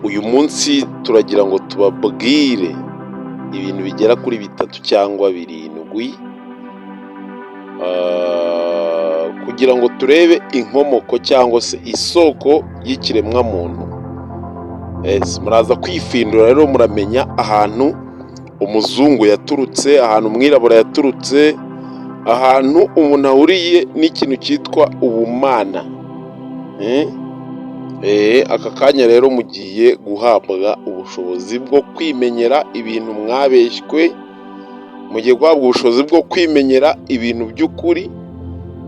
Uyu munsi turagira ngo tubabwire ibintu bigera kuri 3 cyangwa 7 kugira ngo turebe inkomoko cyangwa se isoko y'ikiremwa muntu. Muraza kwifindura rero muramenya ahantu umuzungu yaturutse, ahantu umwirabura yaturutse, ahantu umuntu ahuriye n'ikintu cyitwa ubumana. Aka kanya rero mugiye guhabwa ubushobozi bwo kwimenyera ibintu mwabeshywe, mugiye guhabwa ubushobozi bwo kwimenyera ibintu by'ukuri,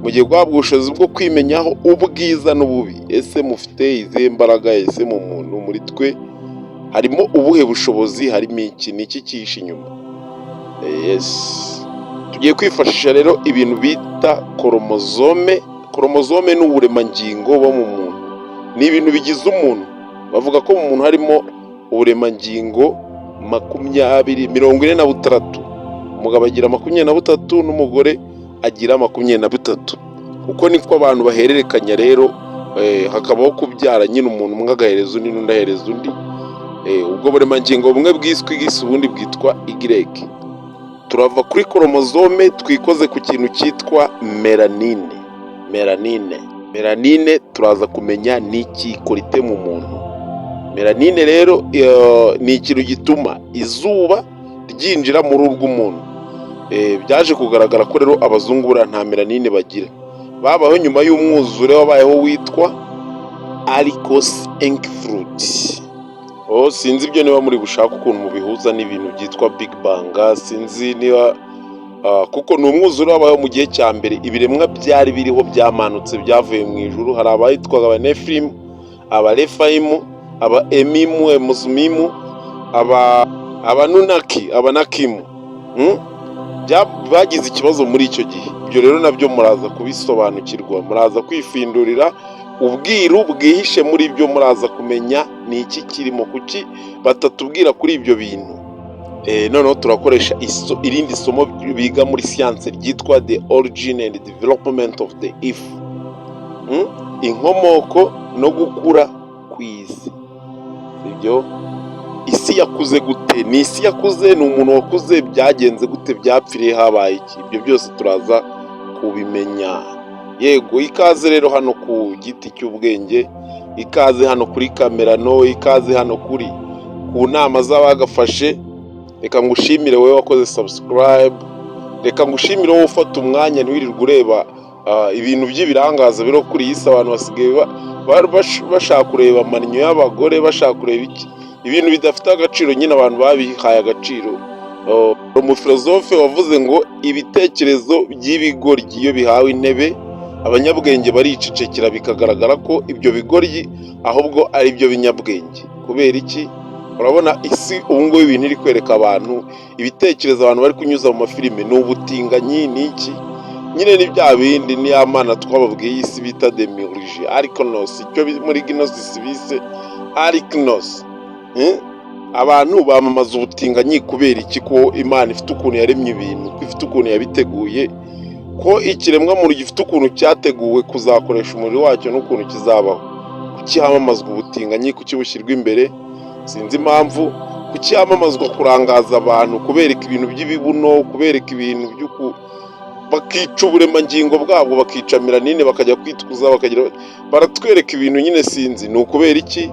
mugiye guhabwa ubushobozi bwo kwimenyaho ubwiza n'ububi. Ese mufite izihe mbaraga? Ese mu muntu muri twe harimo ubuhe bushobozi? Harimo iki? Ni iki cyihishe inyuma? Tugiye kwifashisha rero ibintu bita koromozome. Koromozome ni uburemangingo bo mu muntu, ni ibintu bigize umuntu. Bavuga ko mu muntu harimo uburemangingo 46. Umugabo agira 23 n'umugore agira 23. Uko niko abantu bahererekanya rero, hakabaho kubyara nyine umuntu umwe agahereza undi n'undi ahereza undi. Ubwo buremangingo bumwe bwiswe igisi ubundi bwitwa Y. Turava kuri koromozome twikoze ku kintu cyitwa melanine. Melanine turaza kumenya n'iki ikora ite mu muntu. Melanine rero ni ikintu gituma izuba ryinjira mu ruhu rw'umuntu. Byaje kugaragara ko rero abazungu buriya nta melanine bagira. Babaho nyuma y'umwuzure wabayeho witwa Arcos ink fruit. Sinzi ibyo niba muri gushaka ukuntu mubihuza n'ibintu byitwa Big Bang. Sinzi niba kuko ni umwuzure wabayeho mu gihe cya mbere, ibiremwa byari biriho byamanutse byavuye mu ijuru. Hari abayitwaga abanefilimu, abarefayimu, aba emimu, emuzumimu, abanunaki, abanakimu. Bagize ikibazo muri icyo gihe. Ibyo rero nabyo muraza kubisobanukirwa, muraza kwifindurira ubwiru bwihishe muri byo, muraza kumenya ni iki kirimo, kuki batatubwira kuri ibyo bintu. Noneho turakoresha irindi somo biga muri siyanse ryitwa the origin and development of the if. Inkomoko no gukura kw'isi. Sibyo? Isi yakuze gute? Ni isi yakuze? Ni umuntu wakuze? Byagenze gute? Byapfiriye habaye iki? Ibyo byose turaza kubimenya. Yego, ikaze rero hano ku giti cy'ubwenge, ikaze hano kuri Kamerano, ikaze hano ku nama z'abagafashe. Reka ngushimire wowe wakoze subscribe, reka ngushimire wowe ufata umwanya ntiwirirwe ureba ibintu by'ibirangaza biro kuri iyi si. Abantu basigaye bashaka kureba amaninyo y'abagore, bashaka kureba ibintu bidafite agaciro. Nyine abantu babihaye agaciro. Umufilozofe wavuze ngo ibitekerezo by'ibigoryi iyo bihawe intebe, abanyabwenge baricecekera, bikagaragara ko ibyo bigoryi ahubwo ari byo binyabwenge. Kubera iki? Urabona isi ubu ngubu ibintu iri kwereka abantu, ibitekerezo abantu bari kunyuza mu mafilime ni ubutinganyi. Ni iki? Nyine ni bya bindi, ni ya mana twababwiye isi bita demiurge, ariknos. Icyo muri gnosis bise ariknos. Abantu bamamaza ubutinganyi kubera iki? Ko Imana ifite ukuntu yaremye ibintu, ko ifite ukuntu yabiteguye, ko ikiremwa muntu gifite ukuntu cyateguwe kuzakoresha umuriro wacyo n'ukuntu kizabaho. Kuki hamamazwa ubutinganyi? Kuki bushyirwa imbere? Sinzi impamvu. Kuki hamamazwa kurangaza abantu, kubereka ibintu by'ibibuno, kubereka ibintu bakica uburemangingo bwabwo, bakica melanine, bakajya kwitkuza, baratwereka ibintu nyine. Sinzi ni ukubera iki.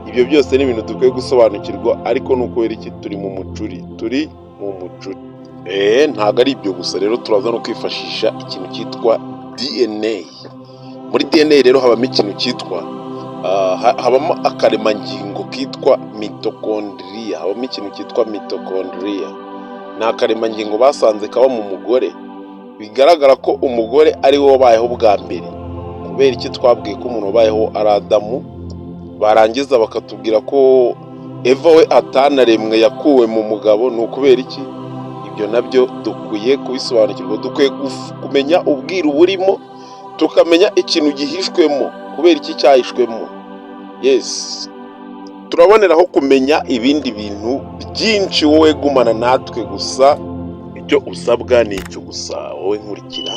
Ibyo byose ni ibintu dukwiye gusobanukirwa, ariko ni ukubera iki? Turi mu mucuri. Ntabwo ari ibyo gusa rero, turaza no kwifashisha ikintu cyitwa DNA. Muri DNA rero habamo ikintu cyitwa habamo akaremangingo kitwa mitochondria. Habamo ikintu cyitwa mitochondria. Ni akaremangingo basanze kaba mu mugore. Bigaragara ko umugore ari we wabayeho bwa mbere. Kubera iki twabwiye ko umuntu wabayeho ari Adamu, barangiza bakatubwira ko Eva we atanaremwe, yakuwe mu mugabo. Ni ukubera iki? Ibyo nabyo dukwiye kubisobanukirwa. Dukwiye kumenya ubwiru burimo, tukamenya ikintu gihishwemo. Kubera iki cyahishwemo? Turaboneraho kumenya ibindi bintu byinshi. Wowe gumana natwe gusa, icyo usabwa ni icyo gusa, wowe nkurikira.